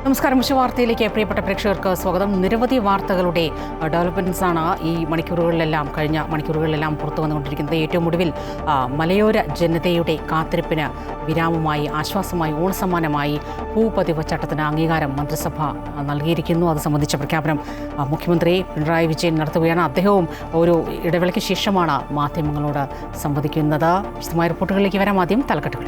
നമസ്കാരം. വാർത്തയിലേക്ക് പ്രിയപ്പെട്ട പ്രേക്ഷകർക്ക് സ്വാഗതം. നിരവധി വാർത്തകളുടെ ഡെവലപ്മെന്റ്സ് ആണ് ഈ കഴിഞ്ഞ മണിക്കൂറുകളിലെല്ലാം പുറത്തു വന്നുകൊണ്ടിരിക്കുന്നത്. ഏറ്റവും ഒടുവിൽ മലയോര ജനതയുടെ കാത്തിരിപ്പിന് വിരാമമായി, ആശ്വാസമായി, ഓണസമ്മാനമായി ഭൂപതിവ് ചട്ടത്തിന് അംഗീകാരം മന്ത്രിസഭ നൽകിയിരിക്കുന്നു. അത് സംബന്ധിച്ച പ്രഖ്യാപനം മുഖ്യമന്ത്രി പിണറായി വിജയൻ നടത്തുകയാണ്. അദ്ദേഹവും ഒരു ഇടവേളയ്ക്ക് ശേഷമാണ് മാധ്യമങ്ങളോട് സംവദിക്കുന്നത്. വിശദമായ റിപ്പോർട്ടുകളിലേക്ക് വരാം. ആദ്യം തലക്കെട്ടുകൾ.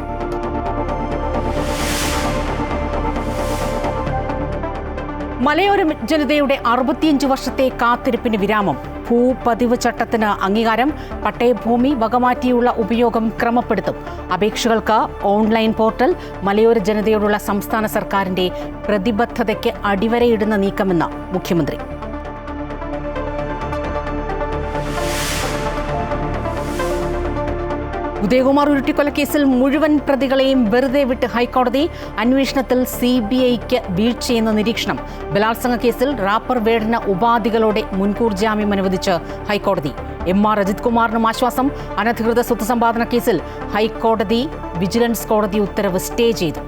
മലയോര ജനതയുടെ 65 വർഷത്തെ കാത്തിരിപ്പിന് വിരാമം. ഭൂപതിവ് ചട്ടത്തിന് അംഗീകാരം. പട്ടയഭൂമി വകമാറ്റിയുള്ള ഉപയോഗം ക്രമപ്പെടുത്തും. അപേക്ഷകൾക്ക് ഓൺലൈൻ പോർട്ടൽ. മലയോര ജനതയോടുള്ള സംസ്ഥാന സർക്കാരിന്റെ പ്രതിബദ്ധതയ്ക്ക് അടിവരയിടുന്ന നീക്കമെന്ന് മുഖ്യമന്ത്രി. ഉദയകുമാർ ഉരുട്ടിക്കൊലക്കേസിൽ മുഴുവൻ പ്രതികളെയും വെറുതെ വിട്ട് ഹൈക്കോടതി. അന്വേഷണത്തിൽ CBIക്ക് വീഴ്ചയെന്ന നിരീക്ഷണം. ബലാത്സംഗ കേസിൽ റാപ്പർ വേടന് ഉപാധികളോടെ മുൻകൂർ ജാമ്യം അനുവദിച്ച് ഹൈക്കോടതി. MR അജിത് കുമാറിനും ആശ്വാസം. അനധികൃത സ്വത്ത് സമ്പാദന കേസിൽ ഹൈക്കോടതി വിജിലൻസ് കോടതി ഉത്തരവ് സ്റ്റേ ചെയ്തു.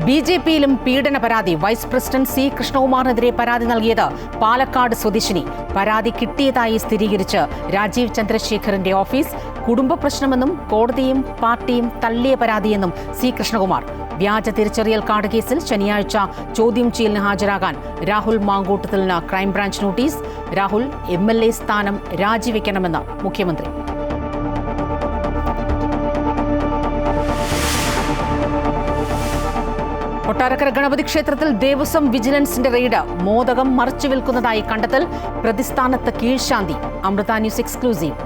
BJPയിലും പീഡന പരാതി. വൈസ് പ്രസിഡന്റ് C കൃഷ്ണകുമാറിനെതിരെ പരാതി നൽകിയത് പാലക്കാട് സ്വദേശിനി. പരാതി കിട്ടിയതായി സ്ഥിരീകരിച്ച് രാജീവ് ചന്ദ്രശേഖറിന്റെ ഓഫീസ്. കുടുംബ പ്രശ്നമെന്നും കോടതിയും പാർട്ടിയും തള്ളിയ പരാതിയെന്നും C കൃഷ്ണകുമാർ. വ്യാജ തിരിച്ചറിയൽ കാർഡ് കേസിൽ ശനിയാഴ്ച ചോദ്യം ചെയ്യലിന് ഹാജരാകാൻ രാഹുൽ മാങ്കൂട്ടത്തിലിന് ക്രൈംബ്രാഞ്ച് നോട്ടീസ്. രാഹുൽ MLA സ്ഥാനം രാജിവെക്കണമെന്ന് മുഖ്യമന്ത്രി. കൊട്ടാരക്കര ഗണപതി ക്ഷേത്രത്തിൽ ദേവസ്വം വിജിലൻസിന്റെ റെയ്ഡ്. മോദകം മറച്ചു വിൽക്കുന്നതായി കണ്ടെത്തൽ. പ്രതിസ്ഥാനത്ത് കീഴ്ശാന്തി. Amrita news exclusive.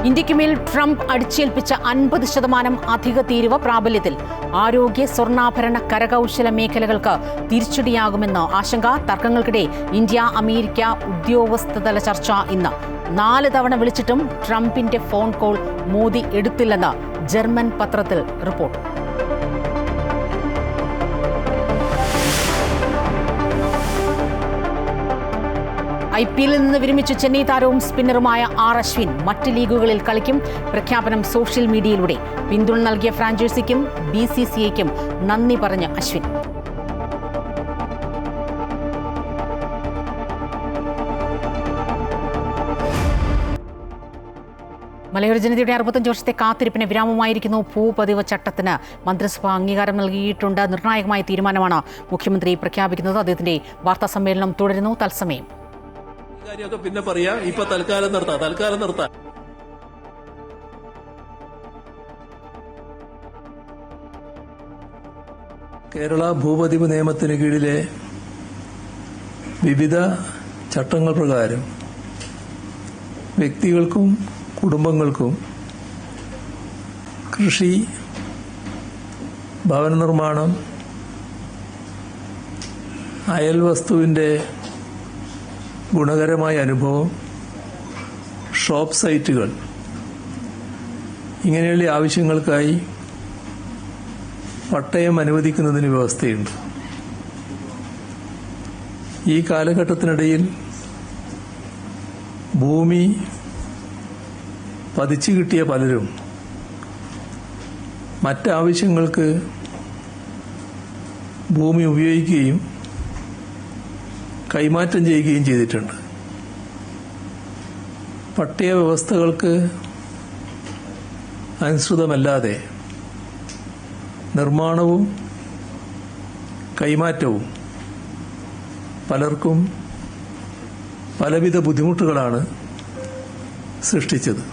ഇന്ത്യക്ക് മേൽ ട്രംപ് അടിച്ചേൽപ്പിച്ച 50% അധിക തീരുവ പ്രാബല്യത്തിൽ. ആരോഗ്യ, സ്വർണ്ണാഭരണ, കരകൗശല മേഖലകൾക്ക് തിരിച്ചടിയാകുമെന്ന് ആശങ്ക. തർക്കങ്ങൾക്കിടെ ഇന്ത്യ അമേരിക്ക ഉദ്യോഗസ്ഥതല ചർച്ച ഇന്ന്. 4 തവണ വിളിച്ചിട്ടും ട്രംപിന്റെ ഫോൺ കോൾ മോദി എടുത്തില്ലെന്ന് ജർമ്മൻ പത്രത്തിൽ റിപ്പോർട്ട്. IPL നിന്ന് വിരമിച്ച ചെന്നൈ താരവും സ്പിന്നറുമായ R അശ്വിൻ മറ്റ് ലീഗുകളിൽ കളിക്കും. പ്രഖ്യാപനം സോഷ്യൽ മീഡിയയിലൂടെ. പിന്തുണ നൽകിയ ഫ്രാഞ്ചൈസിക്കും BCCIക്കും നന്ദി പറഞ്ഞ അശ്വിൻ. മലയോര ജനതയുടെ 65 വർഷത്തെ കാത്തിരിപ്പിന് വിരാമമായിരിക്കുന്നു. ഭൂപതിവ് ചട്ടത്തിന് മന്ത്രിസഭ അംഗീകാരം നൽകിയിട്ടുണ്ട്. നിർണായകമായ തീരുമാനമാണ് മുഖ്യമന്ത്രി പ്രഖ്യാപിക്കുന്നത്. അദ്ദേഹത്തിന്റെ വാർത്താ സമ്മേളനം തുടരുന്നു. തത്സമയം പിന്നെ പറയാം. ഇപ്പൊ തൽക്കാലം നിർത്താം. കേരള ഭൂപതിവ് നിയമത്തിന് കീഴിലെ വിവിധ ചട്ടങ്ങൾ പ്രകാരം വ്യക്തികൾക്കും കുടുംബങ്ങൾക്കും കൃഷി, ഭവന നിർമ്മാണം, അയൽവസ്തുവിന്റെ ഗുണകരമായ അനുഭവം, ഷോപ്പ് സൈറ്റുകൾ ഇങ്ങനെയുള്ള ആവശ്യങ്ങൾക്കായി പട്ടയം അനുവദിക്കുന്നതിന് വ്യവസ്ഥയുണ്ട്. ഈ കാലഘട്ടത്തിനിടയിൽ ഭൂമി പതിച്ചു കിട്ടിയ പലരും മറ്റാവശ്യങ്ങൾക്ക് ഭൂമി ഉപയോഗിക്കുകയും കൈമാറ്റം ചെയ്യുകയും ചെയ്തിട്ടുണ്ട്. പട്ടയ വ്യവസ്ഥകൾക്ക് അനുസൃതമല്ലാതെ നിർമ്മാണവും കൈമാറ്റവും പലർക്കും പലവിധ ബുദ്ധിമുട്ടുകളാണ് സൃഷ്ടിച്ചത്.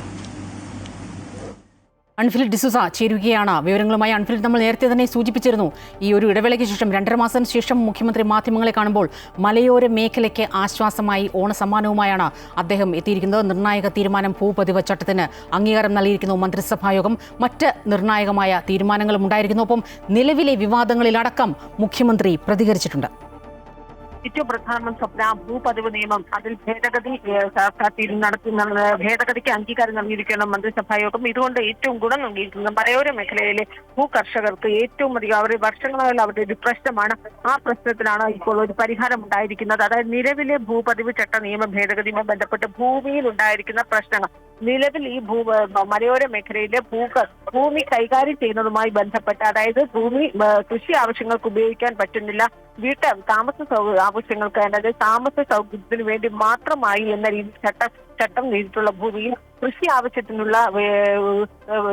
അൺഫിലിഡ് ഡിസൂസ ചേരുകയാണ് വിവരങ്ങളുമായി. അൺഫിലിഡ്, നമ്മൾ നേരത്തെ തന്നെ സൂചിപ്പിച്ചിരുന്നു, ഈ ഒരു ഇടവേളയ്ക്ക് ശേഷം 2.5 മാസത്തിന് ശേഷം മുഖ്യമന്ത്രി മാധ്യമങ്ങളെ കാണുമ്പോൾ മലയോര മേഖലയ്ക്ക് ആശ്വാസമായി ഓണസമ്മാനവുമായാണ് അദ്ദേഹം എത്തിയിരിക്കുന്നത്. നിർണായക തീരുമാനം. ഭൂപതിവ് ചട്ടത്തിന് അംഗീകാരം നൽകിയിരിക്കുന്നു മന്ത്രിസഭായോഗം. മറ്റ് നിർണായകമായ തീരുമാനങ്ങളും ഉണ്ടായിരിക്കുന്നു. ഒപ്പം നിലവിലെ വിവാദങ്ങളിലടക്കം മുഖ്യമന്ത്രി പ്രതികരിച്ചിട്ടുണ്ട്. ഏറ്റവും പ്രധാനപ്പെട്ട സ്വപ്ന ഭൂപതിവ് നിയമം അതിൽ ഭേദഗതി ഭേദഗതിക്ക് അംഗീകാരം നൽകിയിരിക്കണം മന്ത്രിസഭായോഗം. ഇതുകൊണ്ട് ഏറ്റവും ഗുണം നൽകിയിരിക്കുന്നത് മലയോര മേഖലയിലെ ഭൂ കർഷകർക്ക് ഏറ്റവും അധികം അവർ വർഷങ്ങളായുള്ള അവരുടെ ഒരു പ്രശ്നമാണ്. ആ പ്രശ്നത്തിനാണ് ഇപ്പോൾ ഒരു പരിഹാരം ഉണ്ടായിരിക്കുന്നത്. അതായത് നിലവിലെ ഭൂപതിവ് ചട്ട നിയമ ഭേദഗതിയുമായി ബന്ധപ്പെട്ട് ഭൂമിയിൽ ഉണ്ടായിരിക്കുന്ന പ്രശ്നങ്ങൾ നിലവിൽ ഈ മലയോര മേഖലയിലെ ഭൂമി കൈകാര്യം ചെയ്യുന്നതുമായി ബന്ധപ്പെട്ട് അതായത് ഭൂമി കൃഷി ആവശ്യങ്ങൾക്ക് ഉപയോഗിക്കാൻ പറ്റുന്നില്ല, താമസ ആവശ്യങ്ങൾക്ക് അതായത് താമസ സൗകര്യത്തിന് വേണ്ടി മാത്രമായി എന്ന രീതിയിൽ ചട്ടം ചെയ്തിട്ടുള്ള ഭൂമിയിൽ കൃഷി ആവശ്യത്തിനുള്ള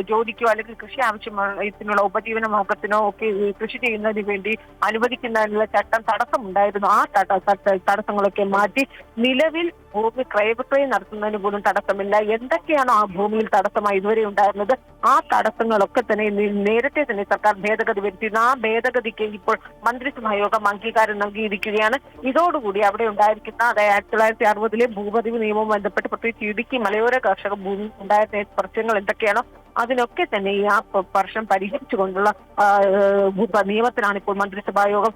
ജോലിക്കോ അല്ലെങ്കിൽ കൃഷി ആവശ്യത്തിനുള്ള ഉപജീവന മാർഗത്തിനോ ഒക്കെ കൃഷി ചെയ്യുന്നതിന് വേണ്ടി അനുവദിക്കുന്നതിനുള്ള ചട്ടം തടസ്സമുണ്ടായിരുന്നു. ആ തടസ്സങ്ങളൊക്കെ മാറ്റി നിലവിൽ ഭൂമി ക്രയവിക്രയം നടത്തുന്നതിന് പോലും തടസ്സമില്ല. എന്തൊക്കെയാണോ ആ ഭൂമിയിൽ തടസ്സമായി ഇതുവരെ ഉണ്ടായിരുന്നത് ആ തടസ്സങ്ങളൊക്കെ തന്നെ നേരത്തെ തന്നെ സർക്കാർ ഭേദഗതി വരുത്തിയിരുന്നു. ആ ഭേദഗതിക്ക് ഇപ്പോൾ മന്ത്രിസഭായോഗം അംഗീകാരം നൽകിയിരിക്കുകയാണ്. ഇതോടുകൂടി അവിടെ ഉണ്ടായിരിക്കുന്ന അതായത് 1960 ഭൂപതിവ് നിയമവുമായി ബന്ധപ്പെട്ട് പ്രത്യേകിച്ച് ഇടുക്കി മലയോര കർഷക ഭൂമി ഉണ്ടായിരുന്ന പ്രശ്നങ്ങൾ എന്തൊക്കെയാണോ അതിനൊക്കെ തന്നെ ഈ ആ പ്രശ്നം പരിഹരിച്ചുകൊണ്ടുള്ള നിയമത്തിനാണ് ഇപ്പോൾ മന്ത്രിസഭായോഗം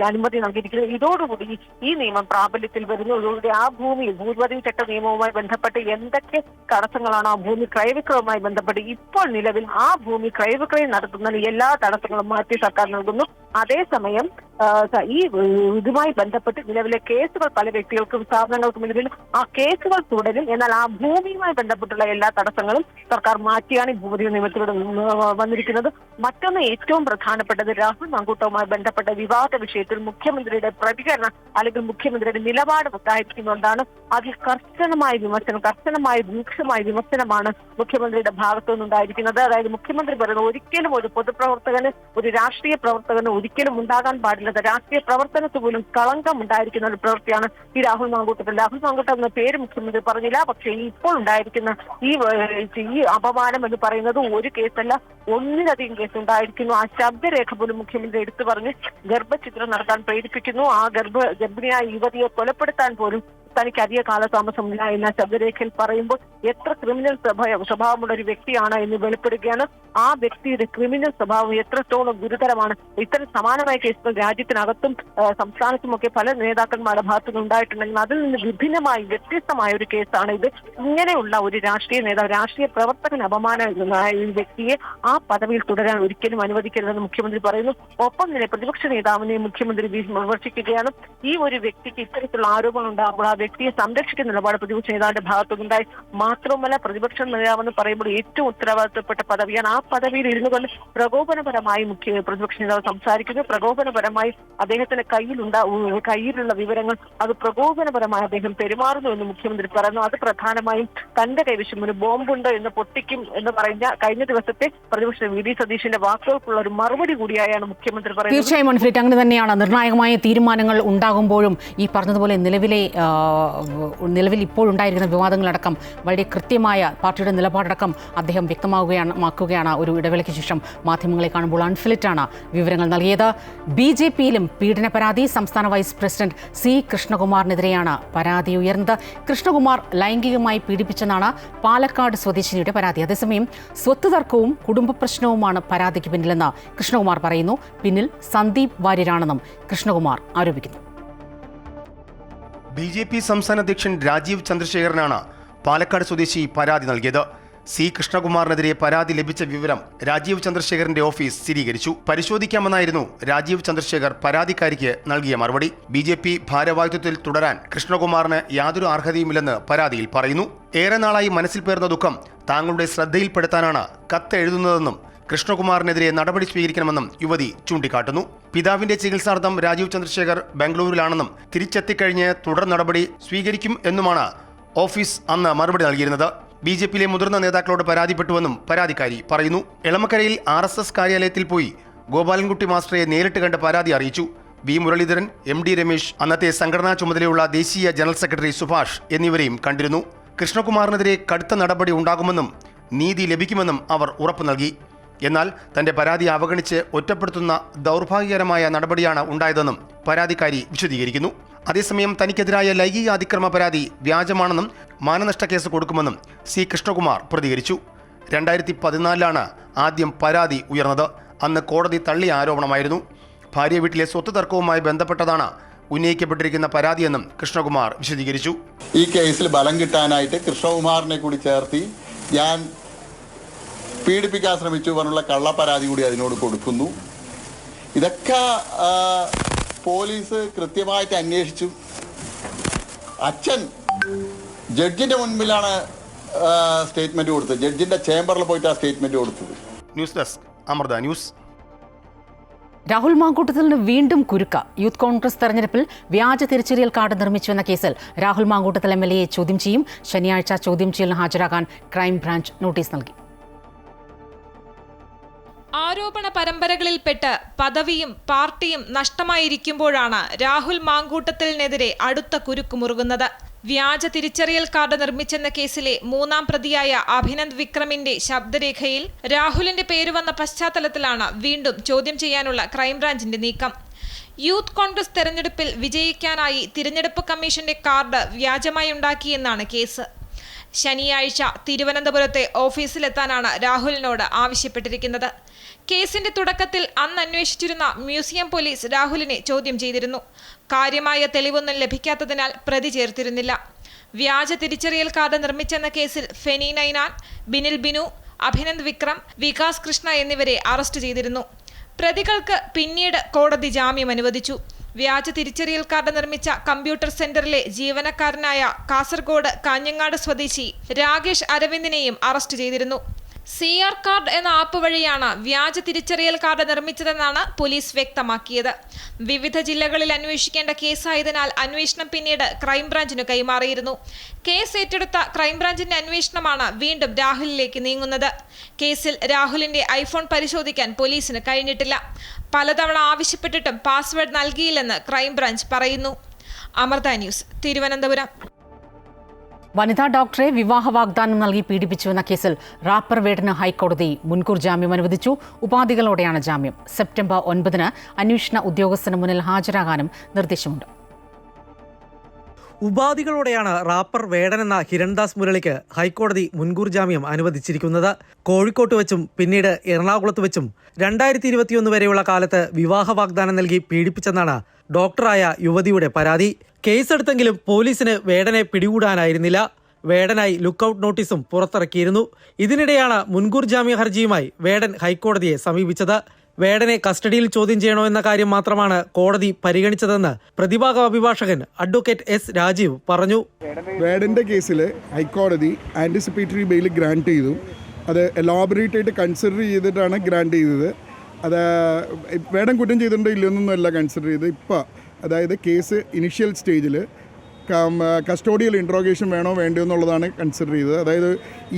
അനുമതി നൽകിയിരിക്കുന്നത്. ഇതോടുകൂടി ഈ നിയമം പ്രാബല്യത്തിൽ വരുന്നതോടുകൂടി ആ ഭൂപതിവ് ചട്ട നിയമവുമായി ബന്ധപ്പെട്ട് എന്തൊക്കെ തടസ്സങ്ങളാണ് ആ ഭൂമി ക്രയവിക്രയവുമായി ബന്ധപ്പെട്ട് ഇപ്പോൾ നിലവിൽ ആ ഭൂമി ക്രയവിക്രയം നടത്തുന്നതിന് എല്ലാ തടസ്സങ്ങളും മാറ്റി സർക്കാർ നൽകുന്നു. അതേസമയം ഈ ഇതുമായി ബന്ധപ്പെട്ട് നിലവിലെ കേസുകൾ പല വ്യക്തികൾക്കും സ്ഥാപനങ്ങൾക്കും നിലവിൽ ആ കേസുകൾ തുടരും. എന്നാൽ ആ ഭൂമിയുമായി ബന്ധപ്പെട്ടുള്ള എല്ലാ തടസ്സങ്ങളും സർക്കാർ മാറ്റിയാണ് ഈ ഭൂപതിവ് നിയമത്തിലൂടെ വന്നിരിക്കുന്നത്. മറ്റൊന്ന് ഏറ്റവും പ്രധാനപ്പെട്ടത് രാഹുൽ മാങ്കൂട്ടവുമായി ബന്ധപ്പെട്ട വിവാദ വിഷയത്തിൽ മുഖ്യമന്ത്രിയുടെ പ്രതികരണം അല്ലെങ്കിൽ മുഖ്യമന്ത്രിയുടെ നിലപാട് ഉണ്ടായിരിക്കുന്നതുകൊണ്ടാണ് അതിൽ കർശനമായ രൂക്ഷമായ വിമർശനമാണ് മുഖ്യമന്ത്രിയുടെ ഭാഗത്തു നിന്നുണ്ടായിരിക്കുന്നത്. അതായത് മുഖ്യമന്ത്രി പറയുന്നത് ഒരിക്കലും ഒരു പൊതുപ്രവർത്തകന് ഒരു രാഷ്ട്രീയ പ്രവർത്തകന് ഒരിക്കലും ഉണ്ടാകാൻ പാടില്ല, രാഷ്ട്രീയ പ്രവർത്തനത്തിൽ പോലും കളങ്കം ഉണ്ടായിരിക്കുന്ന ഒരു പ്രവൃത്തിയാണ് ഈ രാഹുൽ മാങ്കൂട്ടത്തിൽ. രാഹുൽ മാങ്കൂട്ടം എന്ന പേര് മുഖ്യമന്ത്രി പറഞ്ഞില്ല. പക്ഷേ ഇപ്പോൾ ഉണ്ടായിരിക്കുന്ന ഈ അപമാനം എന്ന് പറയുന്നത് ഒരു കേസല്ല, ഒന്നിലധികം കേസ് ഉണ്ടായിരിക്കുന്നു. ആ ശബ്ദരേഖ പോലും മുഖ്യമന്ത്രി എടുത്തു പറഞ്ഞ് ഗർഭചിത്രം നടത്താൻ പ്രേരിപ്പിക്കുന്നു. ആ ഗർഭിണിയായ യുവതിയെ കൊലപ്പെടുത്താൻ പോലും തനിക്ക് അധിക കാലതാമസമില്ല എന്ന ശബ്ദരേഖയിൽ പറയുമ്പോൾ എത്ര ക്രിമിനൽ സ്വഭാവമുള്ള ഒരു വ്യക്തിയാണ് എന്ന് വെളിപ്പെടുകയാണ്. ആ വ്യക്തിയുടെ ക്രിമിനൽ സ്വഭാവം എത്രത്തോളം ഗുരുതരമാണ്. ഇത്തരം സമാനമായ കേസുകൾ രാജ്യത്തിനകത്തും സംസ്ഥാനത്തുമൊക്കെ പല നേതാക്കന്മാരുടെ ഭാഗത്തുനിന്ന് ഉണ്ടായിട്ടുണ്ടെങ്കിൽ അതിൽ നിന്ന് വിഭിന്നമായി വ്യത്യസ്തമായ ഒരു കേസാണ് ഇത്. ഇങ്ങനെയുള്ള ഒരു രാഷ്ട്രീയ നേതാവ്, രാഷ്ട്രീയ പ്രവർത്തകൻ അപമാനമായ ഈ വ്യക്തിയെ ആ പദവിയിൽ തുടരാൻ ഒരിക്കലും അനുവദിക്കരുതെന്ന് മുഖ്യമന്ത്രി പറയുന്നു. ഒപ്പം തന്നെ പ്രതിപക്ഷ നേതാവിനെ മുഖ്യമന്ത്രി വിമർശിക്കുകയാണ്. ഈ ഒരു വ്യക്തിക്ക് ഇത്തരത്തിലുള്ള ആരോപണം ഉണ്ടാകുമ്പോൾ ആ വ്യക്തിയെ സംരക്ഷിക്കുന്ന നിലപാട് പ്രതിപക്ഷ നേതാവിന്റെ ഭാഗത്തുനിന്നുണ്ടായി. മാത്രമല്ല പ്രതിപക്ഷ നേതാവെന്ന് പറയുമ്പോൾ ഏറ്റവും ഉത്തരവാദിത്തപ്പെട്ട പദവിയാണ്. ആ പദവിയിൽ ഇരുന്നു കൊണ്ട് പ്രകോപനപരമായി പ്രതിപക്ഷ നേതാവ് സംസാരിക്കുന്നു. പ്രകോപനപരമായി അദ്ദേഹത്തിന്റെ കയ്യിലുള്ള വിവരങ്ങൾ അത് പ്രകോപനപരമായി അദ്ദേഹം പെരുമാറുന്നു എന്ന് മുഖ്യമന്ത്രി പറഞ്ഞു. അത് പ്രധാനമായും തന്റെ കൈവശം ഒരു ബോംബുണ്ട് എന്ന് പൊട്ടിക്കും എന്ന് പറഞ്ഞ കഴിഞ്ഞ ദിവസത്തെ പ്രതിപക്ഷ വി.ഡി. സതീശന്റെ വാക്കുകൾക്കുള്ള ഒരു മറുപടി കൂടിയായാണ് മുഖ്യമന്ത്രി പറയുന്നത്. തീർച്ചയായും മൺഫ്രീറ്റ് അങ്ങനെ തന്നെയാണ്. നിർണായകമായ തീരുമാനങ്ങൾ ഉണ്ടാകുമ്പോഴും ഈ പറഞ്ഞതുപോലെ നിലവിൽ ഇപ്പോഴുണ്ടായിരിക്കുന്ന വിവാദങ്ങളടക്കം വളരെ കൃത്യമായ പാർട്ടിയുടെ നിലപാടടക്കം അദ്ദേഹം വ്യക്തമാക്കുകയാണ് ഒരു ഇടവേളയ്ക്ക് ശേഷം മാധ്യമങ്ങളെ കാണുമ്പോൾ. അൺഫിലിറ്റാണ് വിവരങ്ങൾ നൽകിയത്. BJPയിലും പീഡന പരാതി. സംസ്ഥാന വൈസ് പ്രസിഡന്റ് C. കൃഷ്ണകുമാറിനെതിരെയാണ് പരാതി ഉയർന്നത്. കൃഷ്ണകുമാർ ലൈംഗികമായി പീഡിപ്പിച്ചെന്നാണ് പാലക്കാട് സ്വദേശിനിയുടെ പരാതി. അതേസമയം സ്വത്ത് തർക്കവും കുടുംബ പ്രശ്നവുമാണ് പരാതിക്ക് പിന്നിലെന്ന് കൃഷ്ണകുമാർ പറയുന്നു. പിന്നിൽ സന്ദീപ് വാര്യരാണെന്നും കൃഷ്ണകുമാർ ആരോപിക്കുന്നു. BJP സംസ്ഥാന അധ്യക്ഷൻ രാജീവ് ചന്ദ്രശേഖരനാണ് പാലക്കാട് സ്വദേശി പരാതി നൽകിയത്. C. കൃഷ്ണകുമാറിനെതിരെ പരാതി ലഭിച്ച വിവരം രാജീവ് ചന്ദ്രശേഖരന്റെ ഓഫീസ് സ്ഥിരീകരിച്ചു. പരിശോധിക്കാമെന്നായിരുന്നു രാജീവ് ചന്ദ്രശേഖർ പരാതിക്കാരിക്ക് നൽകിയ മറുപടി. BJP ഭാരവാഹിത്വത്തിൽ തുടരാൻ കൃഷ്ണകുമാറിന് യാതൊരു അർഹതയുമില്ലെന്ന് പരാതിയിൽ പറയുന്നു. ഏറെ നാളായി മനസ്സിൽ പേർന്ന ദുഃഖം താങ്കളുടെ ശ്രദ്ധയിൽപ്പെടുത്താനാണ് കത്ത് എഴുതുന്നതെന്നും കൃഷ്ണകുമാറിനെതിരെ നടപടി സ്വീകരിക്കണമെന്നും യുവതി ചൂണ്ടിക്കാട്ടുന്നു. പിതാവിന്റെ ചികിത്സാർത്ഥം രാജീവ് ചന്ദ്രശേഖർ ബംഗളൂരുവിലാണെന്നും തിരിച്ചെത്തിക്കഴിഞ്ഞ് തുടർ നടപടി സ്വീകരിക്കും എന്നുമാണ് ഓഫീസ് അന്ന് മറുപടി നൽകിയിരുന്നത്. BJPയിലെ മുതിർന്ന നേതാക്കളോട് പരാതിപ്പെട്ടുവെന്നും പരാതിക്കാരി പറയുന്നു. എളമക്കരയിൽ RSS കാര്യാലയത്തിൽ പോയി ഗോപാലൻകുട്ടി മാസ്റ്ററെ നേരിട്ട് കണ്ട് പരാതി അറിയിച്ചു. V. മുരളീധരൻ, MD രമേശ്, അന്നത്തെ സംഘടനാ ചുമതലയുള്ള ദേശീയ ജനറൽ സെക്രട്ടറി സുഭാഷ് എന്നിവരെയും കണ്ടിരുന്നു. കൃഷ്ണകുമാറിനെതിരെ കടുത്ത നടപടി ഉണ്ടാകുമെന്നും നീതി ലഭിക്കുമെന്നും അവർ ഉറപ്പു നൽകി. എന്നാൽ തന്റെ പരാതി അവഗണിച്ച് ഒറ്റപ്പെടുത്തുന്ന ദൗർഭാഗ്യകരമായ നടപടിയാണ് ഉണ്ടായതെന്നും പരാതിക്കാരി വിശദീകരിക്കുന്നു. അതേസമയം തനിക്കെതിരായ ലൈംഗിക അതിക്രമ പരാതി വ്യാജമാണെന്നും മാനനഷ്ട കേസ് കൊടുക്കുമെന്നും C. കൃഷ്ണകുമാർ പ്രതികരിച്ചു. 2014 ആദ്യം പരാതി ഉയർന്നത്. അന്ന് കോടതി തള്ളിയ ആരോപണമായിരുന്നു. ഭാര്യ വീട്ടിലെ സ്വത്ത് തർക്കവുമായി ബന്ധപ്പെട്ടതാണ് ഉന്നയിക്കപ്പെട്ടിരിക്കുന്ന പരാതിയെന്നും കൃഷ്ണകുമാർ വിശദീകരിച്ചു. ഈ കേസിൽ ബലം കിട്ടാനായിട്ട് കൃഷ്ണകുമാറിനെ കൂടി ചേർത്തി ഞാൻ പീഡിപ്പിക്കാൻ ശ്രമിച്ചു പറഞ്ഞുള്ള കള്ളപ്പരാതി കൂടി അതിനോട് കൊടുക്കുന്നു. ഇതൊക്കെ പോലീസ് കൃത്യമായിട്ട് അന്വേഷിച്ചു. അച്ഛൻ ജഡ്ജിന്റെ മുൻപിലാണ് സ്റ്റേറ്റ്മെന്റ് കൊടുത്തത്. ജഡ്ജിന്റെ ചേംബറിൽ പോയിട്ട് ആ സ്റ്റേറ്റ്മെന്റ് കൊടുത്തത്. News desk Amrita news. Rahul മാങ്കൂട്ടത്തിന് വീണ്ടും കുരുക്ക. യൂത്ത് കോൺഗ്രസ് തെരഞ്ഞെടുപ്പിൽ വ്യാജ തിരിച്ചറിയൽ കാർഡ് നിർമ്മിച്ചുവെന്ന കേസിൽ രാഹുൽ മാങ്കൂട്ടത്തിൽ MLA ചോദ്യം ചെയ്യും. ശനിയാഴ്ച ചോദ്യം ചെയ്യലിന് ഹാജരാകാൻ ക്രൈംബ്രാഞ്ച് നോട്ടീസ് നൽകി. ആരോപണ പരമ്പരകളിൽപ്പെട്ട് പദവിയും പാർട്ടിയും നഷ്ടമായിരിക്കുമ്പോഴാണ് രാഹുൽ മാങ്കൂട്ടത്തിനെതിരെ അടുത്ത കുരുക്കുമുറുകുന്നത്. വ്യാജ തിരിച്ചറിയൽ കാർഡ് നിർമ്മിച്ചെന്ന കേസിലെ 3ാം പ്രതിയായ അഭിനന്ദ് വിക്രമിന്റെ ശബ്ദരേഖയിൽ രാഹുലിന്റെ പേര് വന്ന പശ്ചാത്തലത്തിലാണ് വീണ്ടും ചോദ്യം ചെയ്യാനുള്ള ക്രൈംബ്രാഞ്ചിന്റെ നീക്കം. യൂത്ത് കോൺഗ്രസ് തെരഞ്ഞെടുപ്പിൽ വിജയിക്കാനായി തിരഞ്ഞെടുപ്പ് കമ്മീഷന്റെ കാർഡ് വ്യാജമായി ഉണ്ടാക്കിയെന്നാണ് കേസ്. ശനിയാഴ്ച തിരുവനന്തപുരത്തെ ഓഫീസിലെത്താനാണ് രാഹുലിനോട് ആവശ്യപ്പെട്ടിരിക്കുന്നത്. കേസിന്റെ തുടക്കത്തിൽ അന്ന് അന്വേഷിച്ചിരുന്ന മ്യൂസിയം പോലീസ് രാഹുലിനെ ചോദ്യം ചെയ്തിരുന്നു. കാര്യമായ തെളിവൊന്നും ലഭിക്കാത്തതിനാൽ പ്രതി ചേർത്തിരുന്നില്ല. വ്യാജ തിരിച്ചറിയൽ കാർഡ് നിർമ്മിച്ചെന്ന കേസിൽ ഫെനി നൈനാൻ, ബിനിൽ ബിനു, അഭിനന്ദ് വിക്രം, വികാസ് കൃഷ്ണ എന്നിവരെ അറസ്റ്റ് ചെയ്തിരുന്നു. പ്രതികൾക്ക് പിന്നീട് കോടതി ജാമ്യം അനുവദിച്ചു. വ്യാജ തിരിച്ചറിയൽ കാർഡ് നിർമ്മിച്ച കമ്പ്യൂട്ടർ സെന്ററിലെ ജീവനക്കാരനായ കാസർഗോഡ് കാഞ്ഞങ്ങാട് സ്വദേശി രാകേഷ് അരവിന്ദിനെയും അറസ്റ്റ് ചെയ്തിരുന്നു. CR കാർഡ് എന്ന ആപ്പ് വഴിയാണ് വ്യാജ തിരിച്ചറിയൽ കാർഡ് നിർമ്മിച്ചതെന്നാണ് പോലീസ് വ്യക്തമാക്കിയത്. വിവിധ ജില്ലകളിൽ അന്വേഷിക്കേണ്ട കേസായതിനാൽ അന്വേഷണം പിന്നീട് ക്രൈംബ്രാഞ്ചിന് കൈമാറിയിരുന്നു. കേസ് ഏറ്റെടുത്ത ക്രൈംബ്രാഞ്ചിന്റെ അന്വേഷണമാണ് വീണ്ടും രാഹുലിലേക്ക് നീങ്ങുന്നത്. കേസിൽ രാഹുലിന്റെ ഐഫോൺ പരിശോധിക്കാൻ പോലീസിന് കഴിഞ്ഞിട്ടില്ല. പലതവണ ആവശ്യപ്പെട്ടിട്ടും പാസ്വേഡ് നൽകിയില്ലെന്ന് ക്രൈംബ്രാഞ്ച് പറയുന്നു. അമൃത ന്യൂസ്, തിരുവനന്തപുരം. വനിതാ ഡോക്ടറെ വിവാഹ വാഗ്ദാനം നൽകി പീഡിപ്പിച്ചുവെന്ന കേസിൽ റാപ്പർ വേടന് ഹൈക്കോടതി മുൻകൂർ ജാമ്യം അനുവദിച്ചു. ഉപാധികളോടെയാണ് ജാമ്യം. സെപ്റ്റംബർ 9 അന്വേഷണ ഉദ്യോഗസ്ഥന് മുന്നിൽ ഹാജരാകാനും നിർദ്ദേശമുണ്ട്. ഉപാധികളോടെയാണ് റാപ്പർ വേടൻ എന്ന ഹിരൺദാസ് മുരളിക്ക് ഹൈക്കോടതി മുൻകൂർ ജാമ്യം അനുവദിച്ചിരിക്കുന്നത്. കോഴിക്കോട്ട് വെച്ചും പിന്നീട് എറണാകുളത്ത് വെച്ചും 2021 വരെയുള്ള കാലത്ത് വിവാഹ വാഗ്ദാനം നൽകി പീഡിപ്പിച്ചെന്നാണ് ഡോക്ടറായ യുവതിയുടെ പരാതി. കേസെടുത്തെങ്കിലും പോലീസിന് വേടനെ പിടികൂടാനായിരുന്നില്ല. വേടനായി ലുക്കൌട്ട് നോട്ടീസും പുറത്തിറക്കിയിരുന്നു. ഇതിനിടെയാണ് മുൻകൂർ ജാമ്യ ഹർജിയുമായി വേടൻ ഹൈക്കോടതിയെ സമീപിച്ചത്. വേടനെ കസ്റ്റഡിയിൽ ചോദ്യം ചെയ്യണോ എന്ന കാര്യം മാത്രമാണ് കോടതി പരിഗണിച്ചതെന്ന് പ്രതിഭാഗ അഭിഭാഷകൻ അഡ്വക്കേറ്റ് S. രാജീവ് പറഞ്ഞു. വേടന്റെ കേസിൽ ഹൈക്കോടതി ആന്റിസിപ്പേറ്ററി ബെയിൽ ഗ്രാന്റ് ചെയ്തു. അത് എലോബറേറ്റ് ആയിട്ട് കൺസിഡർ ചെയ്തിട്ടാണ് ഗ്രാന്റ് ചെയ്തത്. അത് വേടൻ കുറ്റം ചെയ്തിട്ടുണ്ടോ ഇല്ലെന്നൊന്നുമല്ല കൺസിഡർ ചെയ്ത്. ഇപ്പോൾ അതായത് കേസ് ഇനിഷ്യൽ സ്റ്റേജിൽ കസ്റ്റോഡിയൽ ഇൻട്രോഗേഷൻ വേണോ വേണ്ടയോ എന്നുള്ളതാണ് കൺസിഡർ ചെയ്തത്. അതായത്